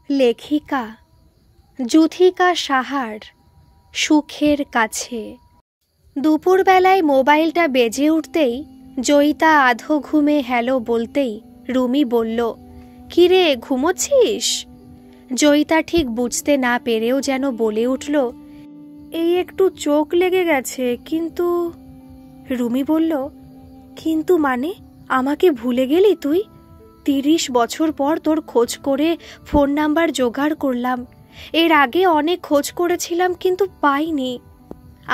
লেখিকা যুথিকা সাহার সুখের কাছে। দুপুরবেলায় মোবাইলটা বেজে উঠতেই জয়িতা আধো ঘুমে হ্যালো বলতেই রুমি বলল, কিরে ঘুমোচ্ছিস? জয়িতা ঠিক বুঝতে না পেরেও যেন বলে উঠল, এই একটু চোখ লেগে গেছে কিন্তু। রুমি বলল, কিন্তু মানে? আমাকে ভুলে গেলি তুই? 30 বছর পর তোর খোঁজ করে ফোন নাম্বার জোগাড় করলাম। এর আগে অনেক খোঁজ করেছিলাম কিন্তু পাইনি।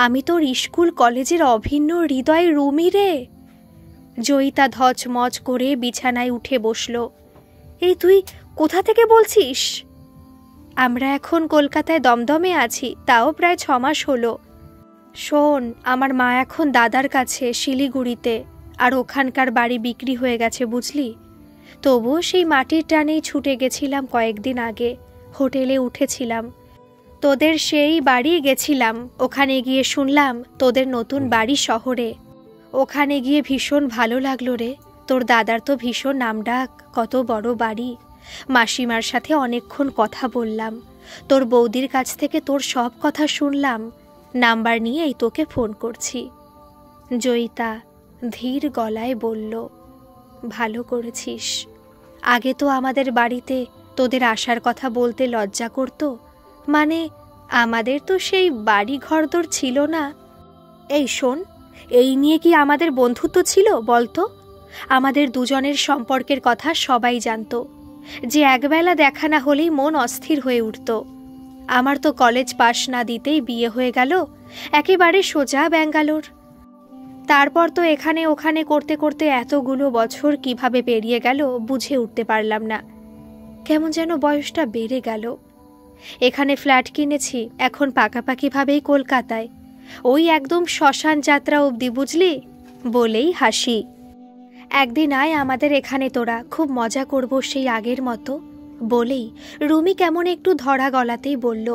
আমি তোর স্কুল কলেজের অভিন্ন হৃদয় রুমি রে। জয়িতা ধচমচ করে বিছানায় উঠে বসল। এই তুই কোথা থেকে বলছিস? আমরা এখন কলকাতায় দমদমে আছি, তাও প্রায় 6 মাস হলো। শোন, আমার মা এখন দাদার কাছে শিলিগুড়িতে, আর ওখানকার বাড়ি বিক্রি হয়ে গেছে বুঝলি। তবুও সেই মাটির টানেই ছুটে গেছিলাম কয়েকদিন আগে। হোটেলে উঠেছিলাম, তোদের সেই বাড়ি গেছিলাম। ওখানে গিয়ে শুনলাম তোদের নতুন বাড়ি শহরে। ওখানে গিয়ে ভীষণ ভালো লাগলো রে। তোর দাদার তো ভীষণ নামডাক, কত বড় বাড়ি। মাসিমার সাথে অনেকক্ষণ কথা বললাম। তোর বৌদির কাছ থেকে তোর সব কথা শুনলাম। নাম্বার নিয়েই তোকে ফোন করছি। জয়িতা ধীর গলায় বলল, ভালো করেছিস। আগে তো আমাদের বাড়িতে তোদের আসার কথা বলতে লজ্জা করত। মানে আমাদের তো সেই বাড়ি ঘরদোর ছিল না। এই শোন, এই নিয়ে কি আমাদের বন্ধুত্ব ছিল বলতো? আমাদের দুজনের সম্পর্কের কথা সবাই জানত, যে একবেলা দেখা না হলেই মন অস্থির হয়ে উঠত। আমার তো কলেজ পাশ না দিতেই বিয়ে হয়ে গেল, একেবারে সোজা ব্যাঙ্গালোর। তারপর তো এখানে ওখানে করতে করতে এতগুলো বছর কিভাবে পেরিয়ে গেল বুঝে উঠতে পারলাম না। কেমন যেন বয়সটা বেড়ে গেল। এখানে ফ্ল্যাট কিনেছি এখন পাকাপাকিভাবেই কলকাতায়, ওই একদম শ্মশান যাত্রা অবধি বুঝলি। বলেই হাসি। একদিন আয় আমাদের এখানে, তোরা খুব মজা করব সেই আগের মতো। বলেই রুমি কেমন একটু ধরা গলাতেই বলল,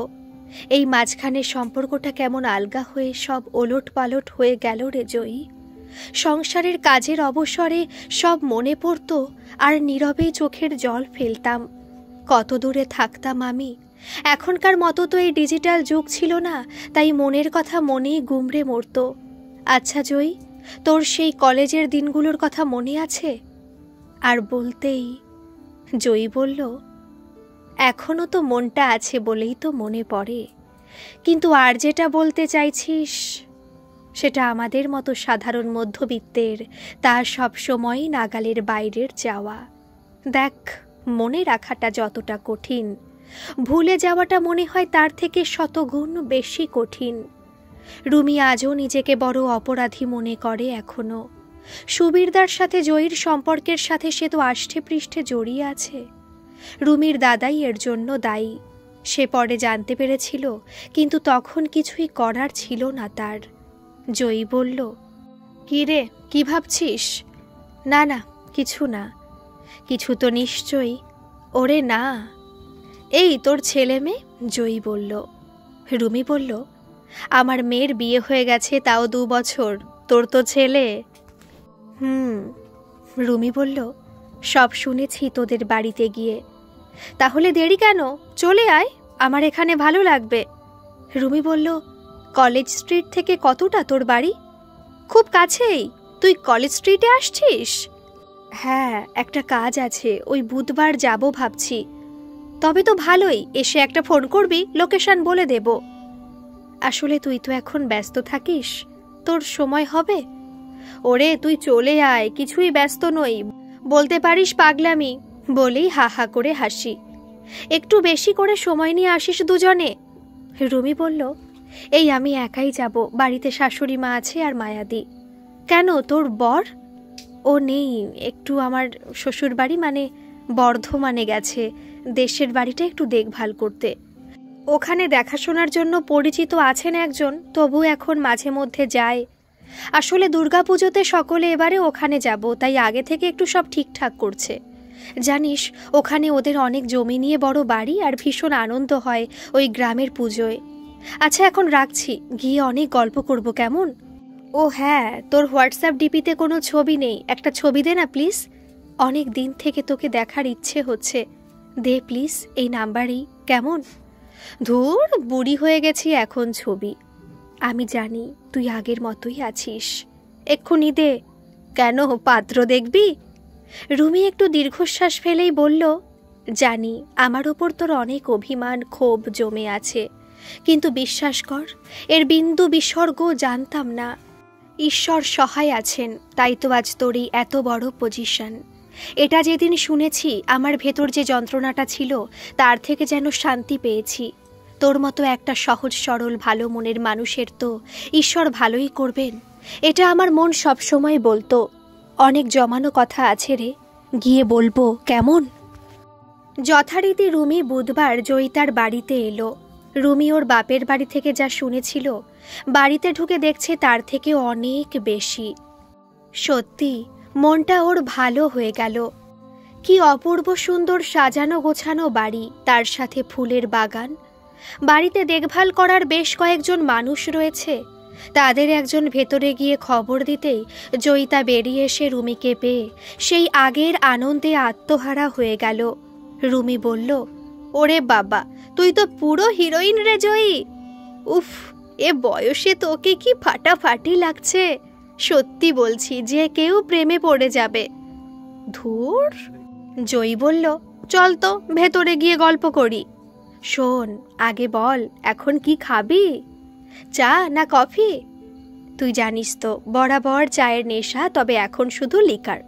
এই মাঝখানের সম্পর্কটা কেমন আলগা হয়ে সব ওলট পালট হয়ে গেল রে জয়ী। সংসারের কাজের অবসরে সব মনে পড়তো আর নীরবেই চোখের জল ফেলতাম। কত দূরে থাকতাম আমি। এখনকার মতো তো এই ডিজিটাল যুগ ছিল না, তাই মনের কথা মনেই গুমড়ে মরত। আচ্ছা জয়ী, তোর সেই কলেজের দিনগুলোর কথা মনে আছে? আর বলতেই জয়ী বলল, এখনো তো মনটা আছে বলেই তো মনে পড়ে। কিন্তু আর যেটা বলতে চাইছিস সেটা আমাদের মতো সাধারণ মধ্যবিত্তের তা সবসময়ই নাগালের বাইরের যাওয়া। দেখ, মনে রাখাটা যতটা কঠিন, ভুলে যাওয়াটা মনে হয় তার থেকে শতগুণ বেশি কঠিন। রুমি আজও নিজেকে বড় অপরাধী মনে করে এখনো। সুবীরদার সাথে জয়ীর সম্পর্কের সাথে সে তো আষ্টে পৃষ্ঠে জড়িয়ে আছে। রুমির দাদাই এর জন্য দায়ী। সে পরে জানতে পেরেছিল, কিন্তু তখন কিছুই করার ছিল না তার। জয়ী বলল, কি রে, কি ভাবছিস? না না, কিছু না। কিছু তো নিশ্চয়ই। ওরে না, এই তোর ছেলে মেয়ে। জয়ী বলল। রুমি বলল, আমার মেয়ের বিয়ে হয়ে গেছে, তাও 2 বছর। তোর তো ছেলে। রুমি বলল, সব শুনেছি তোদের বাড়িতে গিয়ে। তাহলে দেরি কেন? চলে আয়, আমার এখানে ভালো লাগবে। রুমি বলল, কলেজ স্ট্রিট থেকে কতটা তোর বাড়ি? খুব কাছেই। তুই কলেজ স্ট্রিটে আসছিস? হ্যাঁ, একটা কাজ আছে, ওই বুধবার যাব ভাবছি। তবে তো ভালোই, এসে একটা ফোন করবি, লোকেশন বলে দেব। আসলে তুই তো এখন ব্যস্ত থাকিস, তোর সময় হবে? ওরে তুই চলে আয়, কিছুই ব্যস্ত নই, বলতে পারিস পাগলামি। বলেই হা হা করে হাসি। একটু বেশি করে সময় নিয়ে আসিস দুজনে। রুমি বলল, এই আমি একাই যাব, বাড়িতে শাশুড়ি মা আছে আর মায়াদি। কেন, তোর বর? ও নেই, একটু আমার শ্বশুর বাড়ি মানে বর্ধমানে গেছে, দেশের বাড়িটা একটু দেখভাল করতে। ওখানে দেখাশোনার জন্য পরিচিত আছেন একজন, তবু এখন মাঝে মধ্যে যায়। আসলে দুর্গাপুজোতে সকলে এবারে ওখানে যাব, তাই আগে থেকে একটু সব ঠিকঠাক করছে। জানিস, ওখানে ওদের অনেক জমি নিয়ে বড় বাড়ি, আর ভীষণ আনন্দ হয় ওই গ্রামের পুজোয়। আচ্ছা এখন রাখছি, গিয়ে অনেক গল্প করব কেমন? ও হ্যাঁ, তোর হোয়াটসঅ্যাপ ডিপিতে কোনো ছবি নেই, একটা ছবি দে না প্লিজ। অনেক দিন থেকে তোকে দেখার ইচ্ছে হচ্ছে। দে প্লিজ, এই নাম্বারেই, কেমন? ধুর, বুড়ি হয়ে গেছি এখন ছবি। আমি জানি তুই আগের মতোই আছিস, এক্ষুনি দে। কেন, পাত্র দেখবি? রুমি একটু দীর্ঘশ্বাস ফেলেই বলল, জানি আমার ওপর তোর অনেক অভিমান ক্ষোভ জমে আছে, কিন্তু বিশ্বাস কর, এর বিন্দু বিসর্গ জানতাম না। ঈশ্বর সহায় আছেন, তাই তো আজ তোর এই এত বড় পজিশন। এটা যেদিন শুনেছি আমার ভেতর যে যন্ত্রণাটা ছিল তার থেকে যেন শান্তি পেয়েছি। তোর মতো একটা সহজ সরল ভালো মনের মানুষের তো ঈশ্বর ভালোই করবেন, এটা আমার মন সবসময় বলতো। অনেক জমানো কথা আছে রে, গিয়ে বলবো, কেমন? যথারীতি রুমি বুধবার জয়িতার বাড়িতে এলো। রুমি ওর বাপের বাড়ি থেকে যা শুনেছিল বাড়িতে ঢুকে দেখছে তার থেকে অনেক বেশি। সত্যি মনটা ওর ভালো হয়ে গেল। কি অপূর্ব সুন্দর সাজানো গোছানো বাড়ি, তার সাথে ফুলের বাগান। বাড়িতে দেখভাল করার বেশ কয়েকজন মানুষ রয়েছে। তাদের একজন ভেতরে গিয়ে খবর দিতেই জয়িতা বেরিয়ে এসে রুমিকে পেয়ে সেই আগের আনন্দে আত্মহারা হয়ে গেল। রুমি বলল, ওরে বাবা, তুই তো পুরো হিরোইন রে জয়ী। উফ, এ বয়সে তোকে কি ফাটাফাটি লাগছে, সত্যি বলছি যে কেউ প্রেমে পড়ে যাবে। ধুর, জয়ী বলল, চল তো ভেতরে গিয়ে গল্প করি। শোন, আগে বল এখন কি খাবি, চা না কফি? তুই জানিস তো বরাবর চায়ের নেশা, তবে এখন শুধু লিকার।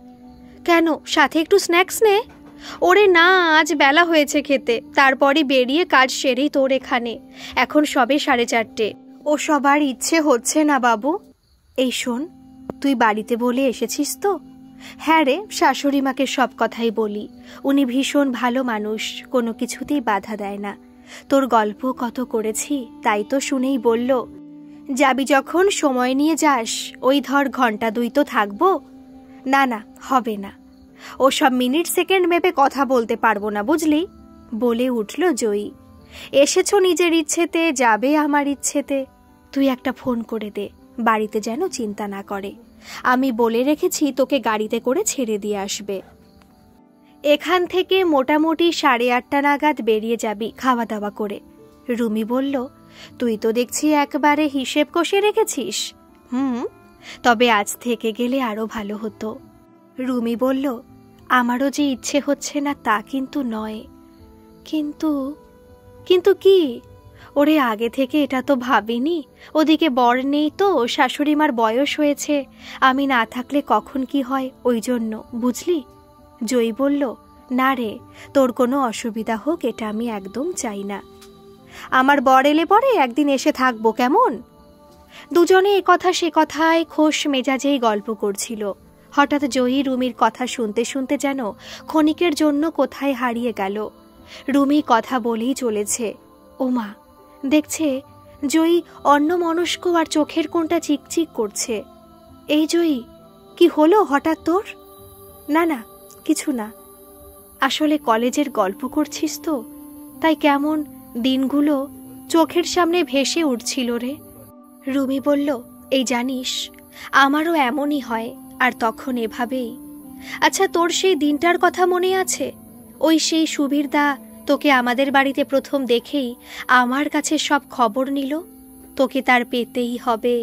কেন, সাথে একটু স্ন্যাক্স নে। ওরে না, আজ বেলা হয়েছে খেতে, তারপরই বেরিয়ে কাজ সেরেই তোর এখানে। এখন সবে 4:30। ও সবার ইচ্ছে হচ্ছে না বাবু। এই শোন, তুই বাড়িতে বলে এসেছিস তো? হ্যাঁ রে, শাশুড়ি মাকে সব কথাই বলি, উনি ভীষণ ভালো মানুষ, কোনো কিছুতেই বাধা দেয় না। তোর গল্প কত করেছি, তাই তো শুনেই বলল, যাবি যখন সময় নিয়ে যাস, ওই ধর ঘন্টা 2 তো থাকবো। না না, হবে না, ও সব মিনিট সেকেন্ড মেপে কথা বলতে পারবো না, বুঝলি, বলে উঠল জয়ী। এসেছো নিজের ইচ্ছেতে, যাবে আমার ইচ্ছেতে। তুই একটা ফোন করে দে, বাড়িতে যেন চিন্তা না করে। আমি বলে রেখেছি তোকে গাড়িতে করে ছেড়ে দিয়ে আসবে। এখান থেকে মোটামুটি 8:30 নাগাদ বেরিয়ে যাবি খাওয়া দাওয়া করে। রুমি বলল, তুই তো দেখছি একবারে হিসেব কষে রেখেছিস। তবে আজ থেকে গেলে আরো ভালো হতো। রুমি বলল, আমারও যে ইচ্ছে হচ্ছে না তা কিন্তু নয়। কিন্তু কিন্তু কি? ওরে আগে থেকে এটা তো ভাবিনি। ওদিকে বর নেই তো, শাশুড়ি মার বয়স হয়েছে, আমি না থাকলে কখন কি হয়, ওই জন্য, বুঝলি? জয়ী বলল, না রে, তোর কোনো অসুবিধা হোক এটা আমি একদম চাই না। আমার বর এলে পরে একদিন এসে থাকবো, কেমন? দুজনে এ কথা সে কথায় খোশ মেজাজেই গল্প করছিল। হঠাৎ জয়ী রুমির কথা শুনতে শুনতে যেন ক্ষণিকের জন্য কোথায় হারিয়ে গেল। রুমি কথা বলেই চলেছে। ওমা, দেখছে জয়ী অন্যমনস্ক আর চোখের কোণটা চিকচিক করছে। এই জয়ী, কি হলো হঠাৎ তোর? না না, কিছু না, আসলে কলেজের গল্প করছিস তো, তাই কেমন দিনগুলো চোখের সামনে ভেসে উঠছিল রে। রুমি বলল, এই জানিস, আমারও এমনই হয়, আর তখন এভাবেই। আচ্ছা, তোর সেই দিনটার কথা মনে আছে? ওই সেই সুবীরদা তোকে আমাদের বাড়িতে প্রথম দেখেই আমার কাছে সব খবর নিল। তোকে তার পেতেই হবে,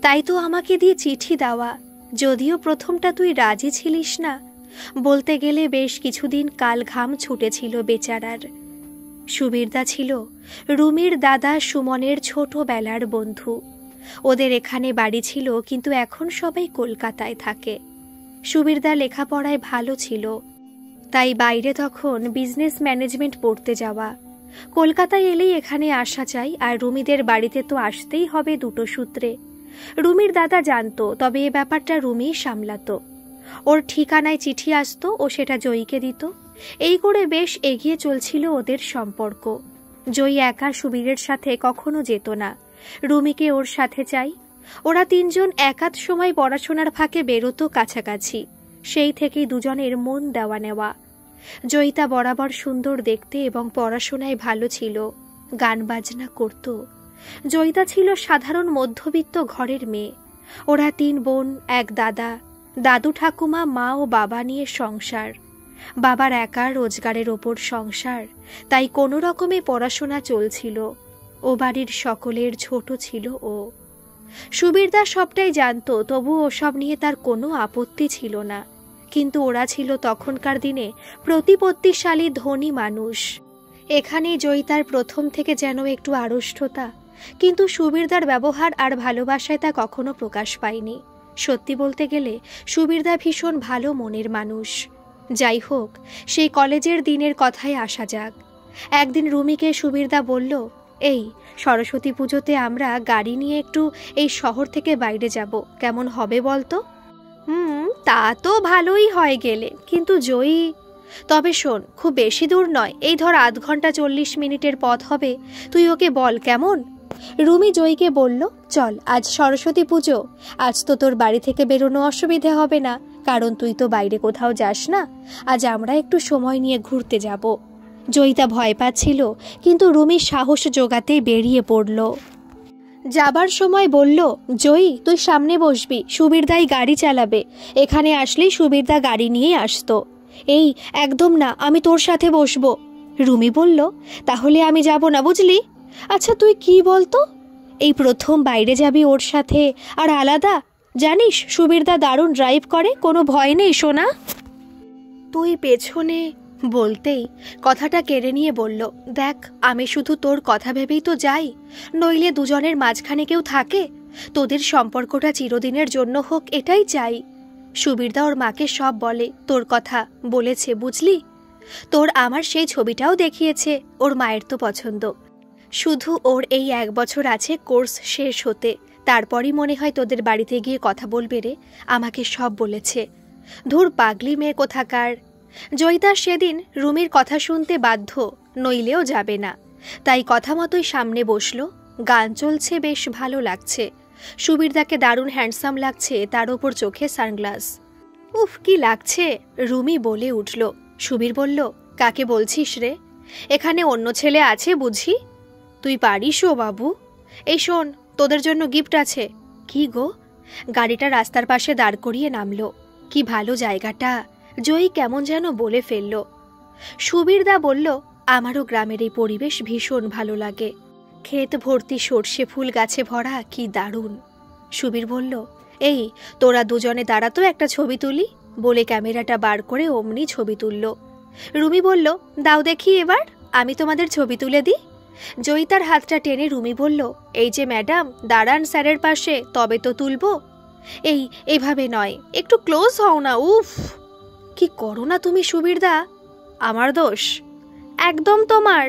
তাই তো আমাকে দিয়ে চিঠি দেওয়া, যদিও প্রথমটা তুই রাজি ছিলিস না। বলতে গেলে বেশ কিছুদিন কাল ঘাম ছুটেছিল বেচারার। সুবীরদা ছিল রুমির দাদা সুমনের ছোটবেলার বন্ধু। ওদের এখানে বাড়ি ছিল, কিন্তু এখন সবাই কলকাতায় থাকে। সুবীরদা লেখাপড়ায় ভালো ছিল, তাই বাইরে তখন বিজনেস ম্যানেজমেন্ট পড়তে যাওয়া। কলকাতায় এলেই এখানে আসা চাই, আর রুমিদের বাড়িতে তো আসতেই হবে দুটো সূত্রে। রুমির দাদা জানতো, তবে এ ব্যাপারটা রুমি সামলাতো। ওর ঠিকানায় চিঠি আসতো, ও সেটা জয়ীকে দিত। এই করে বেশ এগিয়ে চলছিল ওদের সম্পর্ক। জয়ী একা সুবীরের সাথে কখনো যেত না, রুমিকে ওর সাথে চাই। ওরা তিনজন একাধ সময় পড়াশোনার ফাঁকে বেরোতো কাছাকাছি, সেই থেকেই দুজনের মন দেওয়া নেওয়া। জয়িতা বরাবর সুন্দর দেখতে এবং পড়াশোনায় ভালো ছিল, গান বাজনা করত। জয়িতা ছিল সাধারণ মধ্যবিত্ত ঘরের মেয়ে। ওরা 3 বোন, এক দাদা, দাদু ঠাকুমা, মা ও বাবা নিয়ে সংসার। বাবার একা রোজগারের ওপর সংসার, তাই কোনো রকমে পড়াশোনা চলছিল। ও বাড়ির সকলের ছোট ছিল ও। সুবীরদা সবটাই জানত, তবু ওসব নিয়ে তার কোনো আপত্তি ছিল না। কিন্তু ওরা ছিল তখনকার দিনে প্রতিপত্তিশালী ধনী মানুষ। এখানে জয়িতার প্রথম থেকে যেন একটু আড়ষ্টতা, কিন্তু সুবীরদার ব্যবহার আর ভালোবাসায় তা কখনো প্রকাশ পায়নি। সত্যি বলতে গেলে সুবীরদা ভীষণ ভালো মনের মানুষ। যাই হোক, সেই কলেজের দিনের কথায় আসা যাক। একদিন রুমিকে সুবীরদা বলল, এই সরস্বতী পুজোতে আমরা গাড়ি নিয়ে একটু এই শহর থেকে বাইরে যাব, কেমন হবে বলতো? তা তো ভালোই হয় গেলে, কিন্তু জয়ী। তবে শোন, খুব বেশি দূর নয়, এই ধর ০.৫ ঘন্টা ৪০ মিনিটের পথ হবে, তুই ওকে বল কেমন। রুমি জয়ীকে বলল, চল, আজ সরস্বতী পুজো, আজ তো তোর বাড়ি থেকে বেরোনো অসুবিধে হবে না, কারণ তুই তো বাইরে কোথাও যাস না। আজ আমরা একটু সময় নিয়ে ঘুরতে যাব। জয়িতা ভয় পাচ্ছিল, কিন্তু রুমি সাহস জোগাতেই বেরিয়ে পড়ল। যাবার সময় বলল, জয়ী তুই সামনে বসবি, সুবীরদাই গাড়ি চালাবে। এখানে আসলেই সুবীরদা গাড়ি নিয়েই আসতো। এই একদম না, আমি তোর সাথে বসবো। রুমি বলল, তাহলে আমি যাব না, বুঝলি? আচ্ছা তুই কি বলতো, এই প্রথম বাইরে যাবি ওর সাথে, আর আলাদা। জানিস সুবীরদা দারুণ ড্রাইভ করে, কোনো ভয় নেই সোনা। তুই পেছনে বলতেই কথাটা কেড়ে নিয়ে বলল, দেখ আমি শুধু তোর কথা ভেবেই তো যাই, নইলে দুজনের মাঝখানে কেউ থাকে? তোদের সম্পর্কটা চিরদিনের জন্য হোক, এটাই চাই। সুবীরদা ওর মাকে সব বলে, তোর কথা বলেছে, বুঝলি? তোর আমার সেই ছবিটাও দেখিয়েছে, ওর মায়ের তো পছন্দ। শুধু ওর এই ১ বছর আছে কোর্স শেষ হতে, তারপরই মনে হয় তোদের বাড়িতে গিয়ে কথা বলবে রে, আমাকে সব বলেছে। ধুর পাগলি মেয়ে কোথাকার। জয়িতা সেদিন রুমির কথা শুনতে বাধ্য, নইলেও যাবে না। তাই কথা মতোই সামনে বসল। গান চলছে, বেশ ভালো লাগছে। সুবীরদাকে দারুণ হ্যান্ডসাম লাগছে, তার ওপর চোখে সানগ্লাস। উফ কি লাগছে, রুমি বলে উঠল। সুবীর বলল, কাকে বলছিস রে? এখানে অন্য ছেলে আছে বুঝি? তুই পারিস ও বাবু। এই শোন, তোদের জন্য গিফট আছে। কি গো? গাড়িটা রাস্তার পাশে দাঁড় করিয়ে নামলো। কি ভালো জায়গাটা, জয়ী কেমন যেন বলে ফেলল। সুবীরদা বলল, আমারও গ্রামের এই পরিবেশ ভীষণ ভালো লাগে। ক্ষেত ভর্তি সর্ষে ফুল গাছে ভরা, কি দারুণ। সুবীর বলল, এই তোরা দুজনে দাঁড়াতো, একটা ছবি তুলি, বলে ক্যামেরাটা বার করে অমনি ছবি তুলল। রুমি বলল, দাও দেখি এবার, আমি তোমাদের ছবি তুলে দিই। জয়িতার হাতটা টেনে রুমি বলল, এই যে ম্যাডাম, দাঁড়ান স্যারের পাশে, তবে তো তুলবো। এইভাবে নয়, একটু ক্লোজ হও না। উফ কি করো না তুমি সুবীরদা। আমার দোষ? একদম তোমার।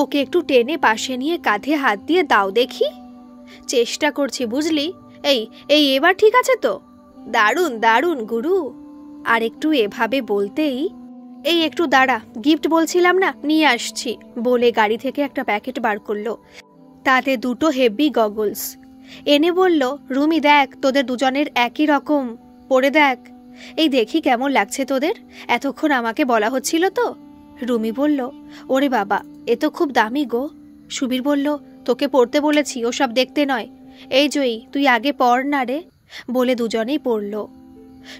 ওকে একটু টেনে পাশে নিয়ে কাঁধে হাত দিয়ে দাও দেখি। চেষ্টা করছি বুঝলি। এই এবার ঠিক আছে তো? দারুণ দারুণ গুরু। আর একটু এভাবে বলতেই, এই একটু দাঁড়া, গিফট বলছিলাম না, নিয়ে আসছি, বলে গাড়ি থেকে একটা প্যাকেট বার করলো। তাতে 2টো হেভি গগলস এনে বলল, রুমি দেখ, তোদের দুজনের একই রকম, পরে দেখ, এই দেখি কেমন লাগছে তোদের। এতক্ষণ আমাকে বলা হচ্ছিল তো। রুমি বলল, ওরে বাবা, এ তো খুব দামি গো। সুবীর বলল, তোকে পড়তে বলেছি, ওসব দেখতে নয়। এই জয়ী তুই আগে পড় না রে, বলে দুজনেই পড়ল।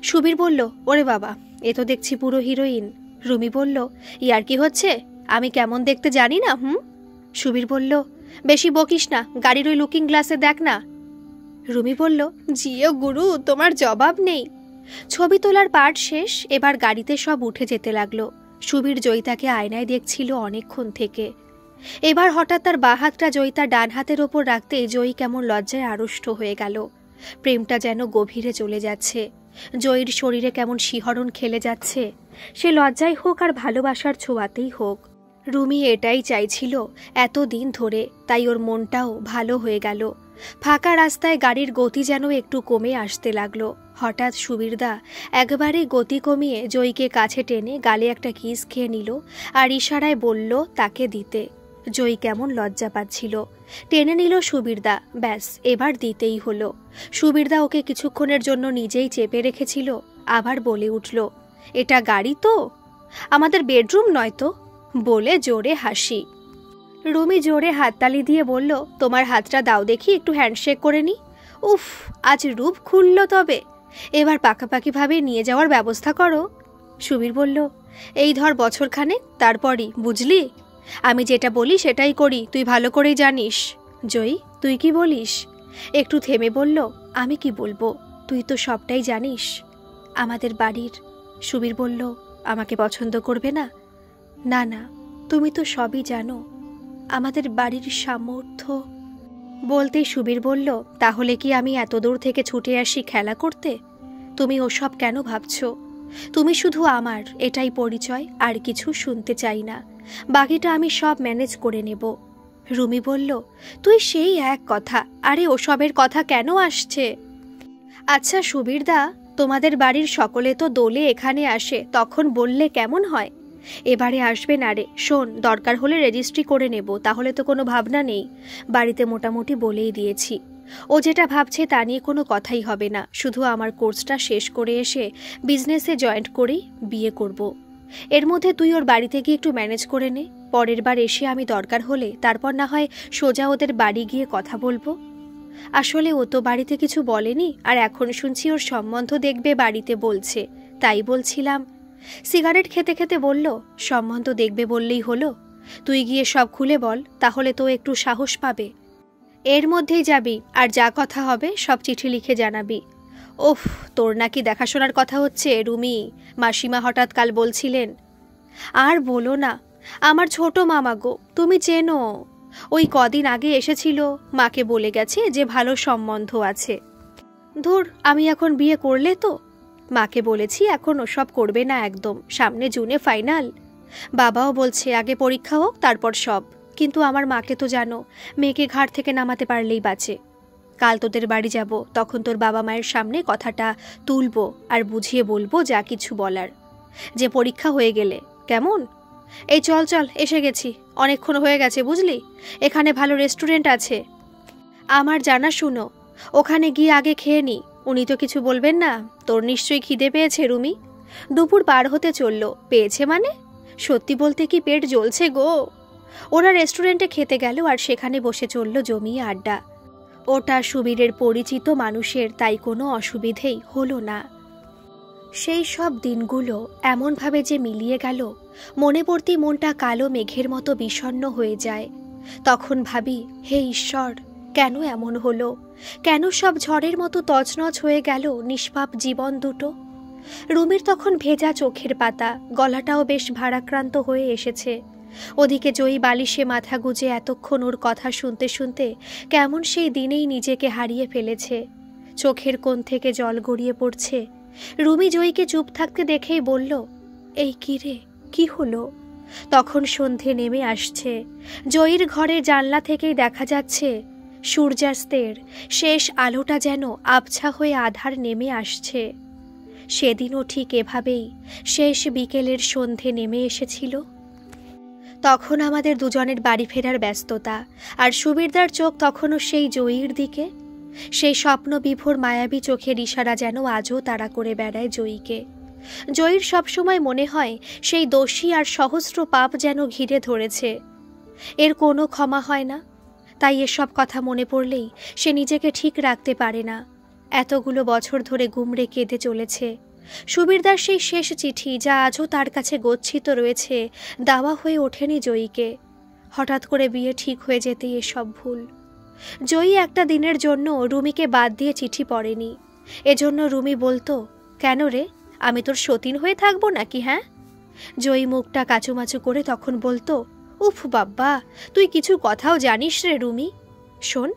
সুবীর বলল, ওরে বাবা, এ তো দেখছি পুরো হিরোইন। রুমি বলল, ইয়ার কি হচ্ছে, আমি কেমন দেখতে জানি না? সুবীর বলল, বেশি বকিস না, গাড়ির ওই লুকিং গ্লাসে দেখ না। রুমি বলল, জিও গুরু, তোমার জবাব নেই। ছবি তোলার পার্ট শেষ, এবার গাড়িতে সব উঠে যেতে লাগলো। সুবীর জয়িতাকে আয়নায় দেখছিল অনেকক্ষণ থেকে। এবার হঠাৎ তার বাঁ হাতটা জয়িতার ডান হাতের ওপর রাখতে জয়ী কেমন লজ্জায় আড়ষ্ট হয়ে গেল। প্রেমটা যেন গভীরে চলে যাচ্ছে। জয়ীর শরীরে কেমন শিহরণ খেলে যাচ্ছে। সে লজ্জায় হোক আর ভালোবাসার ছোঁয়াতেই হোক, রুমি এটাই চাইছিল এতদিন ধরে, তাই ওর মনটাও ভালো হয়ে গেল। ফাঁকা রাস্তায় গাড়ির গতি যেন একটু কমে আসতে লাগলো। হঠাৎ সুবীরদা একবারে গতি কমিয়ে জয়ীকে কাছে টেনে গালে একটা কিস খেয়ে নিল আর ইশারায় বলল তাকে দিতে। জয়ী কেমন লজ্জা পাচ্ছিল। টেনে নিল সুবীরদা, ব্যাস এবার দিতেই হলো। সুবীরদা ওকে কিছুক্ষণের জন্য নিজেই চেপে রেখেছিল, আবার বলে উঠল, এটা গাড়ি তো, আমাদের বেডরুম নয় তো, বলে জোরে হাসি। রুমি জোরে হাততালি দিয়ে বলল, তোমার হাতটা দাও দেখি, একটু হ্যান্ডশেক করে নি। উফ, আজ রূপ খুলল তবে। এবার পাকাপাকিভাবে নিয়ে যাওয়ার ব্যবস্থা করো। সুবীর বলল, এই ধর বছরখানেক, তারপরই, বুঝলি? আমি যেটা বলি সেটাই করি, তুই ভালো করেই জানিস। জয়ী, তুই কি বলিস? একটু থেমে বলল, আমি কি বলবো, তুই তো সবটাই জানিস। আমাদের বাড়ির। সুবীর বলল, আমাকে পছন্দ করবে না? না না, তুমি তো সবই জানো। আমাদের বাড়ির সামর্থ্য। বলতেই সুবীর বলল, তাহলে কি আমি এত দূর থেকে ছুটে আসি খেলা করতে? তুমি ওসব কেন ভাবছো? তুমি শুধু আমার, এটাই পরিচয়, আর কিছু শুনতে চাই না। বাকিটা আমি সব ম্যানেজ করে নেব। রুমি বলল, তুই সেই এক কথা, আরে ওসবের কথা কেন আসছে? আচ্ছা সুবীরদা, তোমাদের বাড়ির সকলে তো দোলে এখানে আসে, তখন বললে কেমন হয়? এবারে আসবে না রে। শোন, দরকার হলে রেজিস্ট্রি করে নেব, তাহলে তো কোনো ভাবনা নেই। বাড়িতে মোটামুটি বলেই দিয়েছি। ও যেটা ভাবছে তা নিয়ে কোনো কথাই হবে না, শুধু আমার কোর্সটা শেষ করে এসে বিজনেসে জয়েন্ট করেই বিয়ে করব। এর মধ্যে তুই ওর বাড়িতে গিয়ে একটু ম্যানেজ করে নে। পরের বার এসে আমি দরকার হলে তারপর না হয় সোজা ওদের বাড়ি গিয়ে কথা বলবো। আসলে ও তো বাড়িতে কিছু বলেনি, আর এখন শুনছি ওর সম্বন্ধ দেখবে বাড়িতে বলছে, তাই বলছিলাম। সিগারেট খেতে খেতে বলল, সম্বন্ধ দেখবে বললেই হলো? তুই গিয়ে সব খুলে বল, তাহলে তো একটু সাহস পাবে। এর মধ্যেই যাবি, আর যা কথা হবে সব চিঠি লিখে জানাবি। ওফ, তোর নাকি দেখাশোনার কথা হচ্ছে রুমি, মাসিমা হঠাৎ কাল বলছিলেন। আর বলো না, আমার ছোট মামা গো, তুমি চেনো। ওই কদিন আগে এসেছিল, মাকে বলে গেছে যে ভালো সম্বন্ধ আছে। ধুর, আমি এখন বিয়ে করলে তো? মাকে বলেছি এখন ওসব করবে না একদম, সামনে জুনে ফাইনাল। বাবাও বলছে আগে পরীক্ষা হোক তারপর সব, কিন্তু আমার মাকে তো জানো, মেয়েকে ঘাট থেকে নামাতে পারলেই বাঁচে। কাল তোদের বাড়ি যাব, তখন তোর বাবা মায়ের সামনে কথাটা তুলবো আর বুঝিয়ে বলবো যা কিছু বলার, যে পরীক্ষা হয়ে গেলে। কেমন? এই চল চল, এসে গেছি, অনেকক্ষণ হয়ে গেছে বুঝলি। এখানে ভালো রেস্টুরেন্ট আছে আমার জানা শুনো, ওখানে গিয়ে আগে খেয়ে নি। উনি তো কিছু বলবেন না। তোর নিশ্চয়ই খিদে পেয়েছে রুমি? দুপুর পার হতে চলল। পেয়েছে মানে? সত্যি বলতে কি পেট জ্বলছে গো। ওরা রেস্টুরেন্টে খেতে গেল আর সেখানে বসে চলল জমিয়ে আড্ডা। ওটা সুবীরের পরিচিত মানুষের, তাই কোনো অসুবিধেই হলো না। সেই সব দিনগুলো এমনভাবে যে মিলিয়ে গেল, মনে পড়তেই মনটা কালো মেঘের মতো বিষণ্ণ হয়ে যায়। তখন ভাবি, হে ঈশ্বর, কেন এমন হলো? কেন সব ঝড়ের মতো তছনছ হয়ে গেল নিষ্পাপ জীবন দুটো? রুমির তখন ভেজা চোখের পাতা, গলাটাও বেশ ভারাক্রান্ত হয়ে এসেছে। ওদিকে জয়ী বালিশে মাথা গুজে এতক্ষণ ওর কথা শুনতে শুনতে কেমন সেই দিনেই নিজেকে হারিয়ে ফেলেছে। চোখের কোণ থেকে জল গড়িয়ে পড়ছে। রুমি জয়ীকে চুপ থাকতে দেখেই বলল, এই কি রে, কি হলো? তখন সন্ধে নেমে আসছে। জয়ীর ঘরের জানলা থেকেই দেখা যাচ্ছে সূর্যাস্তের শেষ আলোটা যেন আবছা হয়ে আধার নেমে আসছে। সেদিনও ঠিক এভাবেই শেষ বিকেলের সন্ধে নেমে এসেছিল। তখন আমাদের দুজনের বাড়ি ফেরার ব্যস্ততা, আর সুবীরদার চোখ তখনও সেই জয়ীর দিকে। সেই স্বপ্ন বিভোর মায়াবী চোখের ইশারা যেন আজও তাড়া করে বেড়ায় জয়ীকে। জয়ীর সবসময় মনে হয় সেই দোষী আর সহস্র পাপ যেন ঘিরে ধরেছে, এর কোনো ক্ষমা হয় না। তাই এসব কথা মনে পড়লেই সে নিজেকে ঠিক রাখতে পারে না। এতগুলো বছর ধরে গুমড়ে কেঁদে চলেছে। সুবীরদার সেই শেষ চিঠি, যা আজও তার কাছে গচ্ছিত রয়েছে, দাওয়া হয়ে ওঠেনি জয়ীকে। হঠাৎ করে বিয়ে ঠিক হয়ে যেতেই এসব ভুল। জয়ী একটা দিনের জন্য রুমিকে বাদ দিয়ে চিঠি পড়েনি। এজন্য রুমি বলতো, কেন রে, আমি তোর সতীন হয়ে থাকবো নাকি? হ্যাঁ? জয়ী মুখটা কাচুমাচু করে তখন বলতো, উফ বাব্বা, তুই কিছু কথাও জানিস রে রুমি। শোন,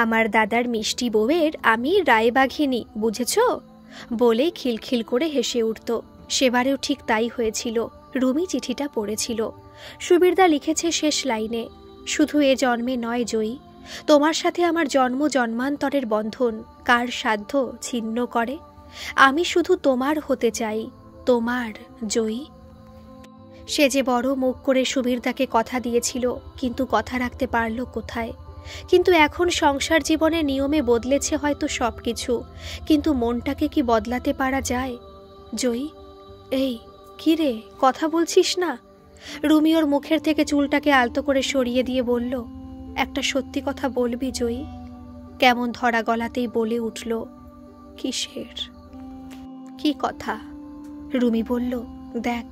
আমার দাদার মিষ্টি বউয়ের আমি রায়বাঘিনী, বুঝেছ? বলে খিলখিল করে হেসে উঠত। সেবারেও ঠিক তাই হয়েছিল। রুমি চিঠিটা পড়েছিল। সুবীরদা লিখেছে শেষ লাইনে, শুধু এ জন্মে নয় জয়ী, তোমার সাথে আমার জন্ম জন্মান্তরের বন্ধন কার সাধ্য ছিন্ন করে? আমি শুধু তোমার হতে চাই, তোমার জয়ী। সে যে বড় মুখ করে সুবীরদাকে কথা দিয়েছিল, কিন্তু কথা রাখতে পারল কোথায়? কিন্তু এখন সংসার জীবনে নিয়মে বদলেছে হয়তো সব কিছু, কিন্তু মনটাকে কি বদলাতে পারা যায়? জয়ী, এই কি রে, কথা বলছিস না? রুমি ওর মুখের থেকে চুলটাকে আলতো করে সরিয়ে দিয়ে বলল, একটা সত্যি কথা বলবি জয়ী? কেমন ধরা গলাতেই বলে উঠল, কিসের, কি কথা? রুমি বলল, দেখ,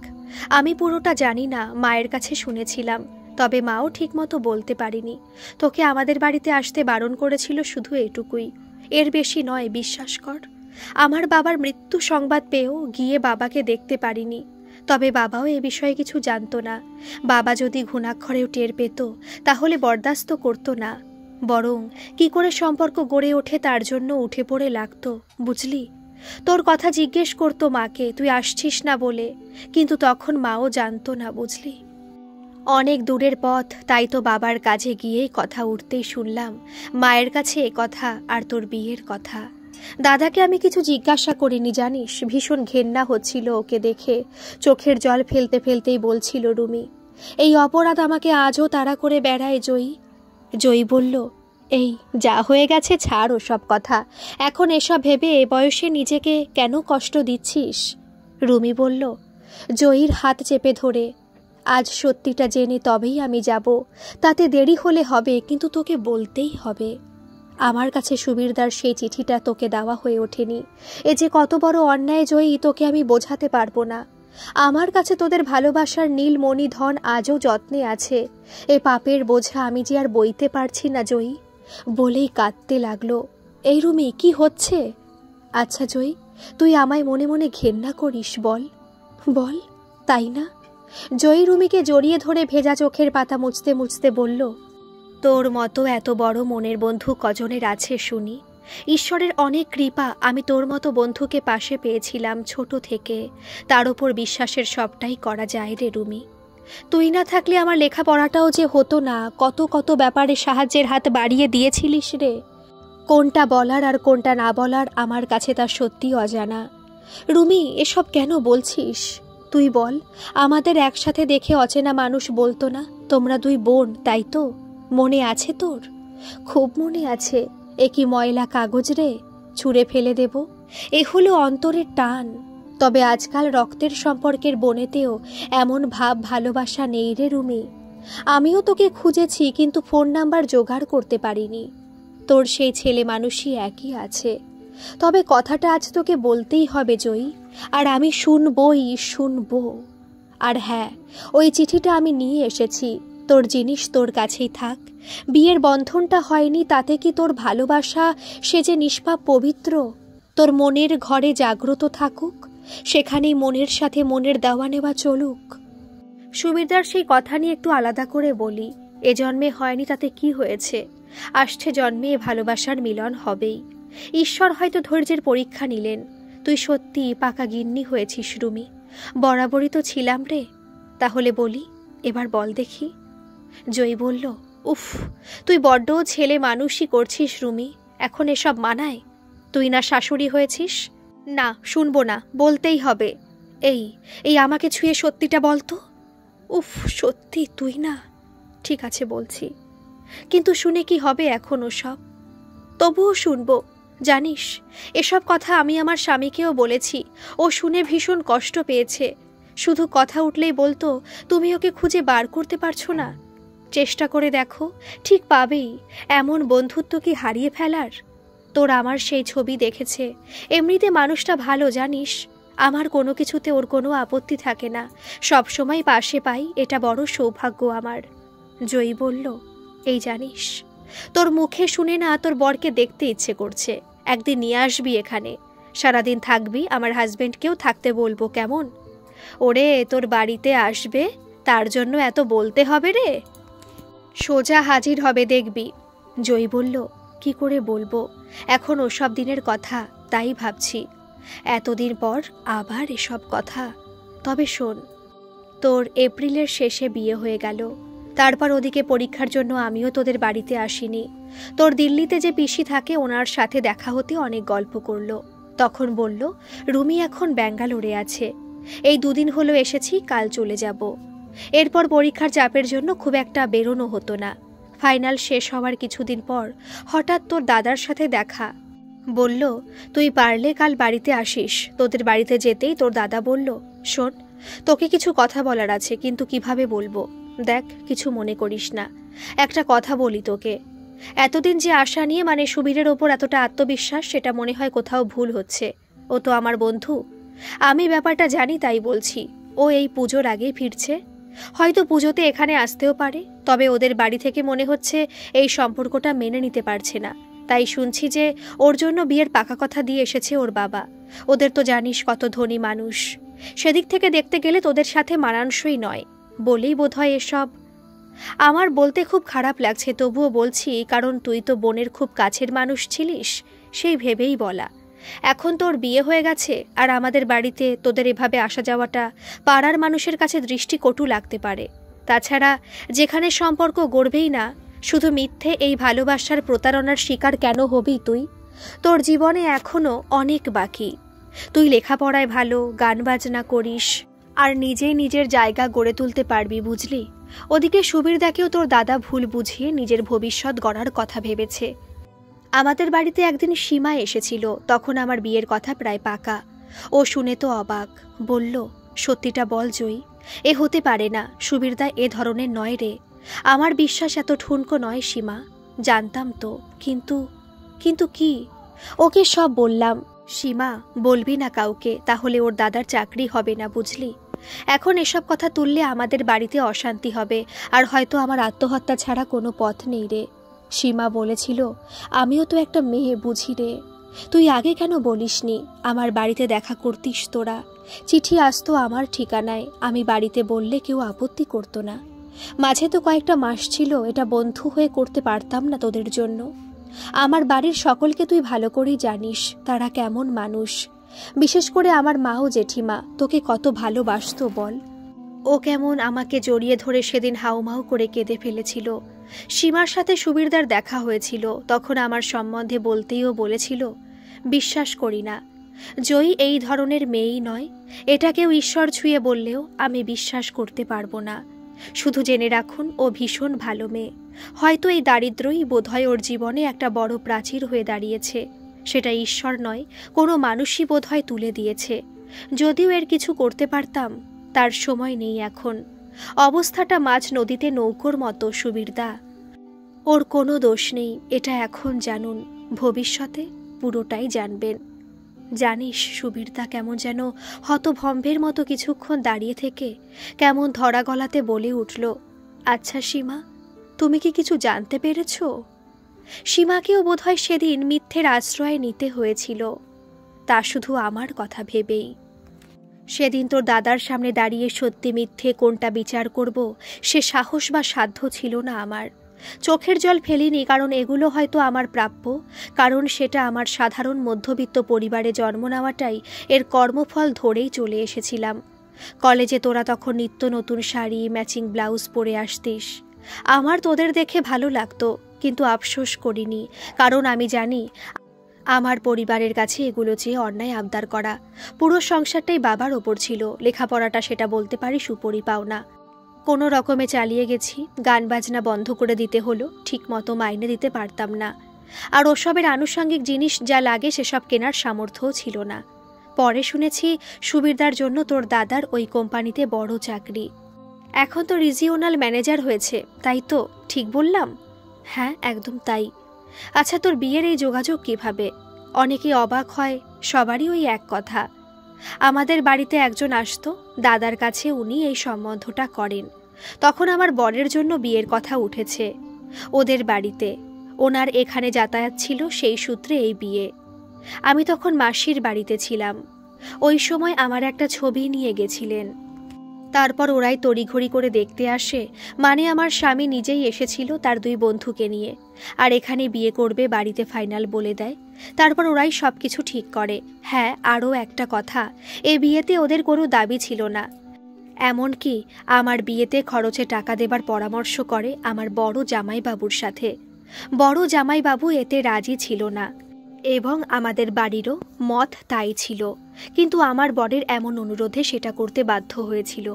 আমি পুরোটা জানি না, মায়ের কাছে শুনেছিলাম, তবে মাও ঠিকমতো বলতে পারিনি। তোকে আমাদের বাড়িতে আসতে বারণ করেছিল শুধু এটুকুই, এর বেশি নয়, বিশ্বাস কর। আমার বাবার মৃত্যু সংবাদ পেয়েও গিয়ে বাবাকে দেখতে পারিনি, তবে বাবাও এ বিষয়ে কিছু জানতো না। বাবা যদি ঘুণাক্ষরেও টের পেত তাহলে বরদাস্ত করতো না, বরং কি করে সম্পর্ক গড়ে ওঠে তার জন্য উঠে পড়ে লাগতো, বুঝলি? তোর কথা জিজ্ঞেস করতো মাকে, তুই আসছিস না বলে, কিন্তু তখন মাও জানতো না, বুঝলি? অনেক দূরের পথ, তাই তো বাবার কাজে গিয়েই কথা উঠতেই শুনলাম মায়ের কাছে এ কথা আর তোর বিয়ের কথা। দাদাকে আমি কিছু জিজ্ঞাসা করিনি জানিস, ভীষণ ঘেন্না হচ্ছিল ওকে দেখে। চোখের জল ফেলতে ফেলতেই বলছিল রুমি, এই অপরাধ আমাকে আজও তাড়া করে বেড়ায় জয়ী। জয়ী বলল, এই যা হয়ে গেছে ছাড় ওসব কথা, এখন এসব ভেবে এ বয়সে নিজেকে কেন কষ্ট দিচ্ছিস? রুমি বলল, জয়ীর হাত চেপে ধরে, আজ সত্যিটা জেনে তবেই আমি যাব, তাতে দেরি হলে হবে, কিন্তু তোকে বলতেই হবে। আমার কাছে সুবীরদার সেই চিঠিটা তোকে দেওয়া হয়ে ওঠেনি, এ যে কত বড় অন্যায় জয়ী, তোকে আমি বোঝাতে পারবো না। আমার কাছে তোদের ভালোবাসার নীলমণি ধন আজও যত্নে আছে, এ পাপের বোঝা আমি যে আর বইতে পারছি না জয়ী। বলেই কাঁদতে লাগলো। এই রুমি, কি হচ্ছে? আচ্ছা জয়ী, তুই আমায় মনে মনে ঘেন্না করিস? বল বল, তাই না? জয়ী রুমিকে জড়িয়ে ধরে ভেজা চোখের পাতা মুছতে মুছতে বলল, তোর মতো এত বড় মনের বন্ধু কজনের আছে শুনি? ঈশ্বরের অনেক কৃপা, আমি তোর মতো বন্ধুকে পাশে পেয়েছিলাম ছোট থেকে, তার ওপর বিশ্বাসের সবটাই করা যায় রে রুমি। তুই না থাকলে আমার লেখাপড়াটাও যে হতো না, কত কত ব্যাপারে সাহায্যের হাত বাড়িয়ে দিয়েছিলিস রে। কোনটা বলার আর কোনটা না বলার আমার কাছে তা সত্যি অজানা। রুমি, এসব কেন বলছিস? তুই বল, আমাদের একসাথে দেখে অচেনা মানুষ বলতো না, তোমরা দুই বোন, তাই তো? মনে আছে তোর? খুব মনে আছে। এ কি ময়লা কাগজ রে, ছুঁড়ে ফেলে দেব? এ হলো অন্তরের টান। তবে আজকাল রক্তের সম্পর্কের বনেতেও এমন ভাব ভালোবাসা নেই রে রুমি। আমিও তোকে খুঁজেছি, কিন্তু ফোন নাম্বার জোগাড় করতে পারিনি। তোর সেই ছেলে মানুষই একই আছে। তবে কথাটা আজ তোকে বলতেই হবে জয়ী, আর আমি শুনবই শুনবো। আর হ্যাঁ, ওই চিঠিটা আমি নিয়ে এসেছি, তোর জিনিস তোর কাছেই থাক। বিয়ের বন্ধনটা হয়নি, তাতে কি তোর ভালোবাসা সে যে নিষ্পাপ পবিত্র, তোর মনের ঘরে জাগ্রত থাকুক, সেখানেই মনের সাথে মনের দেওয়া নেওয়া চলুক। সুবিরদার সেই কথা নিয়ে একটু আলাদা করে বলি, এ জন্মে হয়নি তাতে কি হয়েছে, আসছে জন্মে এ ভালোবাসার মিলন হবেই। ঈশ্বর হয়তো ধৈর্যের পরীক্ষা নিলেন। তুই সত্যি পাকা গিন্নি হয়েছিস রুমি, বরাবরই তো ছিলাম রে। তাহলে বলি, এবার বল দেখি। জয়ী বলল, উফ, তুই বড্ড ছেলে মানুষই করছিস রুমি, এখন এসব মানায়? তুই না শাশুড়ি হয়েছিস? না, শুনবো না, বলতেই হবে। এই এই আমাকে ছুঁয়ে সত্যিটা বলতো। উফ, সত্যি তুই না? ঠিক আছে বলছি, কিন্তু শুনে কি হবে এখন ওসব? তবুও শুনবো। জানিস, এসব কথা আমি আমার স্বামীকেও বলেছি, ও শুনে ভীষণ কষ্ট পেয়েছে। শুধু কথা উঠলেই বলতো, তুমি ওকে খুঁজে বার করতে পারছো না? চেষ্টা করে দেখো, ঠিক পাবেই। এমন বন্ধুত্ব কি হারিয়ে ফেলার? তোর আমার সেই ছবি দেখেছে। এমনিতে মানুষটা ভালো জানিস, আমার কোনো কিছুতে ওর কোনো আপত্তি থাকে না, সব সময় পাশে পাই, এটা বড় সৌভাগ্য আমার। জয়ী বলল, এই জানিস, তোর মুখে শুনে না তোর বরকে দেখতে ইচ্ছে করছে। একদিন নিয়ে আসবি এখানে, সারাদিন থাকবি, আমার হাজবেন্ডকেও থাকতে বলবো, কেমন? ওরে, তোর বাড়িতে আসবে, তার জন্য এত বলতে হবে রে? সোজা হাজির হবে দেখবি। জয়ী বলল, কি করে বলবো, এখন ওসব দিনের কথা, তাই ভাবছি। এতদিন পর আবার এসব কথা। তবে শোন, তোর এপ্রিলের শেষে বিয়ে হয়ে গেল, তারপর ওদিকে পরীক্ষার জন্য আমিও তোদের বাড়িতে আসিনি। তোর দিল্লিতে যে পিসি থাকে, ওনার সাথে দেখা হতে অনেক গল্প করলো। তখন বলল, রুমি এখন ব্যাঙ্গালোরে আছে, এই দুদিন হলো এসেছি, কাল চলে যাব। এরপর পরীক্ষার চাপের জন্য খুব একটা বেরোনো হতো না। ফাইনাল শেষ হওয়ার কিছুদিন পর হঠাৎ তোর দাদার সাথে দেখা। বলল, তুই পারলে কাল বাড়িতে আসিস। তোদের বাড়িতে যেতেই তোর দাদা বলল, শোন, তোকে কিছু কথা বলার আছে, কিন্তু কিভাবে বলবো? দেখ, কিছু মনে করিস না, একটা কথা বলি তোকে। এতদিন যে আশা নিয়ে, মানে সুবীরের ওপর এতটা আত্মবিশ্বাস, সেটা মনে হয় কোথাও ভুল হচ্ছে। ও তো আমার বন্ধু, আমি ব্যাপারটা জানি তাই বলছি। ও এই পুজোর আগেই ফিরছে, হয়তো পুজোতে এখানে আসতেও পারে। তবে ওদের বাড়ি থেকে মনে হচ্ছে এই সম্পর্কটা মেনে নিতে পারছে না। তাই শুনছি যে ওর জন্য বিয়ের পাকা কথা দিয়ে এসেছে ওর বাবা। ওদের তো জানিস কত ধনী মানুষ, সেদিক থেকে দেখতে গেলে তোদের সাথে মানানসই নয় বলেই বোধহয় এসব। আমার বলতে খুব খারাপ লাগছে, তবুও বলছি, কারণ তুই তো বোনের খুব কাছের মানুষ ছিলিস, সেই ভেবেই বলা। এখন তোর বিয়ে হয়ে গেছে, আর আমাদের বাড়িতে তোদের এভাবে আসা যাওয়াটা পাড়ার মানুষের কাছে দৃষ্টিকটু লাগতে পারে। তাছাড়া যেখানে সম্পর্ক গড়বেই না, শুধু মিথ্যে এই ভালোবাসার প্রতারণার শিকার কেন হবি তুই? তোর জীবনে এখনও অনেক বাকি। তুই লেখাপড়ায় ভালো, গান বাজনা করিস, আর নিজেই নিজের জায়গা গড়ে তুলতে পারবি, বুঝলি? ওদিকে সুবীরদাকেও তোর দাদা ভুল বুঝিয়ে নিজের ভবিষ্যৎ গড়ার কথা ভেবেছে। আমাদের বাড়িতে একদিন সীমা এসেছিল, তখন আমার বিয়ের কথা প্রায় পাকা। ও শুনে তো অবাক, বলল, সত্যিটা বল জয়ী, এ হতে পারে না, সুবীরদা এ ধরনের নয় রে। আমার বিশ্বাস এত ঠুনকো নয় সীমা। জানতাম তো, কিন্তু কিন্তু কি? ওকে সব বললাম। সীমা, বলবি না কাউকে, তাহলে ওর দাদার চাকরি হবে না, বুঝলি? এখন এসব কথা তুললে আমাদের বাড়িতে অশান্তি হবে, আর হয়তো আমার আত্মহত্যা ছাড়া কোনো পথ নেই রে। সীমা বলেছিল, আমিও তো একটা মেয়ে, বুঝি রে। তুই আগে কেন বলিসনি? আমার বাড়িতে দেখা করতিস তোরা, চিঠি আসতো আমার ঠিকানায়, আমি বাড়িতে বললে কেউ আপত্তি করতো না। মাঝে তো কয়েকটা মাস ছিল, এটা বন্ধু হয়ে করতে পারতাম না তোদের জন্য? আমার বাড়ির সকলকে তুই ভালো করেই জানিস তারা কেমন মানুষ। বিশেষ করে আমার মা ও জেঠিমা তোকে কত ভালোবাসতো বল। ও কেমন আমাকে জড়িয়ে ধরে সেদিন হাউমাউ করে কেঁদে ফেলেছিল। সীমার সাথে সুবীরদার দেখা হয়েছিল, তখন আমার সম্বন্ধে বলতেই ও বলেছিল, বিশ্বাস করি না, জয়ী এই ধরনের মেয়েই নয়। এটা কেউ ঈশ্বর ছুঁয়ে বললেও আমি বিশ্বাস করতে পারবো না। শুধু জেনে রাখুন, ও ভীষণ ভালো মেয়ে। হয়তো এই দারিদ্র্যই বোধহয় ওর জীবনে একটা বড় প্রাচীর হয়ে দাঁড়িয়েছে। সেটা ঈশ্বর নয়, কোনো মানুষই বোধহয় তুলে দিয়েছে। যদিও এর কিছু করতে পারতাম, তার সময় নেই এখন। অবস্থাটা মাঝ নদীতে নৌকোর মতো সুবীরদা। ওর কোনো দোষ নেই, এটা এখন জানুন, ভবিষ্যতে পুরোটাই জানবেন। জানিস সুবীরদা কেমন যেন হতভম্বের মতো কিছুক্ষণ দাঁড়িয়ে থেকে কেমন ধরা গলাতে বলে উঠল, আচ্ছা সীমা, তুমি কি কিছু জানতে পেরেছ? সীমাকেও বোধহয় সেদিন মিথ্যের আশ্রয় নিতে হয়েছিল, তা শুধু আমার কথা ভেবেই। সেদিন তোর দাদার সামনে দাঁড়িয়ে সত্যি মিথ্যে কোনটা বিচার করব সে সাহস বা সাধ্য ছিল না আমার। চোখের জল ফেলিনি, কারণ এগুলো হয়তো আমার প্রাপ্য, কারণ সেটা আমার সাধারণ মধ্যবিত্ত পরিবারে জন্ম নেওয়াটাই এর কর্মফল ধরেই চলে এসেছিলাম। কলেজে তোরা তখন নিত্য নতুন শাড়ি, ম্যাচিং ব্লাউজ পরে আসতিস। আমার তোদের দেখে ভালো লাগতো, কিন্তু আফসোস করিনি, কারণ আমি জানি আমার পরিবারের কাছে এগুলো চেয়ে অন্যায় আবদার করা। পুরো সংসারটাই বাবার ওপর ছিল, লেখাপড়াটা সেটা বলতে পারি সুপরি পাওনা। কোনো রকমে চালিয়ে গেছি, গান বাজনা বন্ধ করে দিতে হলো, ঠিক মতো মাইনে দিতে পারতাম না, আর ওসবের আনুষঙ্গিক জিনিস যা লাগে সেসব কেনার সামর্থ্যও ছিল না। পরে শুনেছি সুবীরদার জন্য তোর দাদার ওই কোম্পানিতে বড় চাকরি, এখন তো রিজিওনাল ম্যানেজার হয়েছে, তাই তো ঠিক বললাম? হ্যাঁ, একদম তাই। আচ্ছা, তোর বিয়ের এই যোগাযোগ কিভাবে? অনেকেই অবাক হয়, সবারই ওই এক কথা। আমাদের বাড়িতে একজন আসতো, দাদার কাছে উনি এই সম্বন্ধটা করেন। তখন আমার বরের জন্য বিয়ের কথা উঠেছে ওদের বাড়িতে, ওনার এখানে যাতায়াত ছিল, সেই সূত্রে এই বিয়ে। আমি তখন মাসির বাড়িতে ছিলাম। ওই সময় আমার একটা ছবি নিয়ে গেছিলেন, তারপর ওরাই তড়িঘড়ি করে দেখতে আসে, মানে আমার স্বামী নিজেই এসেছিল তার দুই বন্ধুকে নিয়ে, আর এখানে বিয়ে করবে বাড়িতে ফাইনাল বলে দেয়। তারপর ওরাই সব কিছু ঠিক করে। হ্যাঁ, আরও একটা কথা, এ বিয়েতে ওদের কোনো দাবি ছিল না, এমনকি আমার বিয়েতে খরচে টাকা দেবার পরামর্শ করে আমার বড় জামাইবাবুর সাথে। বড় জামাইবাবু এতে রাজি ছিল না, এবং আমাদের বাড়িরও মত তাই ছিল, কিন্তু আমার বরের এমন অনুরোধে সেটা করতে বাধ্য হয়েছিল।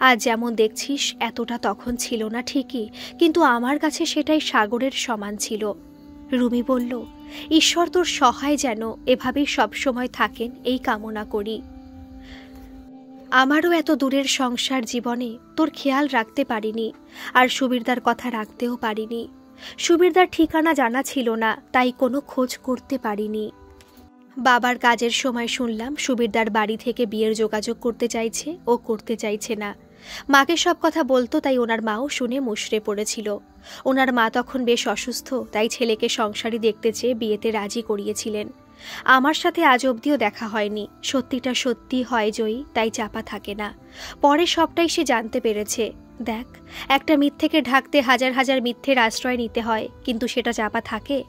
আজ যেমন দেখছিস, এতটা তখন ছিল না ঠিকই, কিন্তু আমার কাছে সেটাই সাগরের সমান ছিল। রুমি বলল, ঈশ্বর তোর সহায় যেন এভাবেই সবসময় থাকেন, এই কামনা করি। আমারও এত দূরের সংসার জীবনে তোর খেয়াল রাখতে পারিনি, আর সুবীরদার কথা রাখতেও পারিনি। সুবীরদার ঠিকানা জানা ছিল না, তাই কোনো খোঁজ করতে পারিনি। বাবার কাজের সময় শুনলাম সুবিরদার বাড়ি থেকে বিয়ের যোগাযোগ করতে চাইছে, ও করতে চাইছে না। মাকে সব কথা বলতো, তাই ওনার মাও শুনে মুষড়ে পড়েছিল। ওনার মা তখন বেশ অসুস্থ, তাই ছেলেকে সংসারী দেখতে চেয়ে বিয়েতে রাজি করিয়েছিলেন। আমার সাথে আজ অবধিও দেখা হয়নি। সত্যিটা সত্যি হয় জয়ী, তাই চাপা থাকে না। পরে সবটাই সে জানতে পেরেছে। দেখ, একটা মিথ্যেকে ঢাকতে হাজার হাজার মিথ্যের আশ্রয় নিতে হয়, কিন্তু সেটা চাপা থাকে।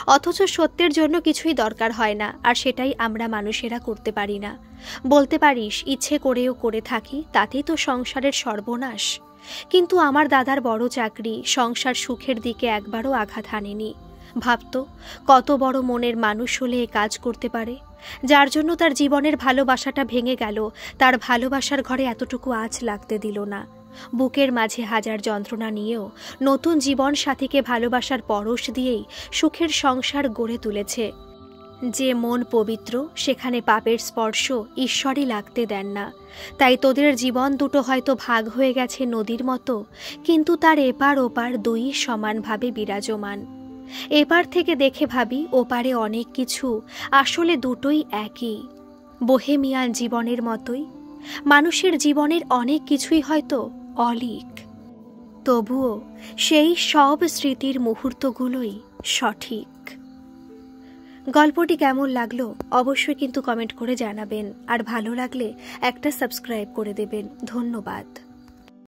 অথচ সত্যের জন্য কিছুই দরকার হয় না, আর সেটাই আমরা মানুষেরা করতে পারি না। বলতে পারিস ইচ্ছে করেও করে থাকি, তাতেই তো সংসারের সর্বনাশ। কিন্তু আমার দাদার বড় চাকরি, সংসার সুখের দিকে একবারও আঘাত হানেনি। ভাবতো কত বড় মনের মানুষ হলে এ কাজ করতে পারে। যার জন্য তার জীবনের ভালোবাসাটা ভেঙে গেল, তার ভালোবাসার ঘরে এতটুকু আঁচ লাগতে দিল না। বুকের মাঝে হাজার যন্ত্রণা নিয়েও নতুন জীবন সাথীকে ভালোবাসার পরশ দিয়েই সুখের সংসার গড়ে তুলেছে। যে মন পবিত্র, সেখানে পাপের স্পর্শ ঈশ্বরই লাগতে দেন না। তাই তোদের জীবন দুটো হয়তো ভাগ হয়ে গেছে নদীর মতো, কিন্তু তার এপার ওপার দুই সমানভাবে বিরাজমান। এপার থেকে দেখে ভাবি ওপারে অনেক কিছু, আসলে দুটোই একই। বোহেমিয়ান জীবনের মতোই মানুষের জীবনের অনেক কিছুই হয়তো অলীক, তবুও সেই সব স্মৃতির মুহূর্তগুলোই সঠিক। গল্পটি কেমন লাগলো অবশ্যই কিন্তু কমেন্ট করে জানাবেন, আর ভালো লাগলে একটা সাবস্ক্রাইব করে দেবেন। ধন্যবাদ।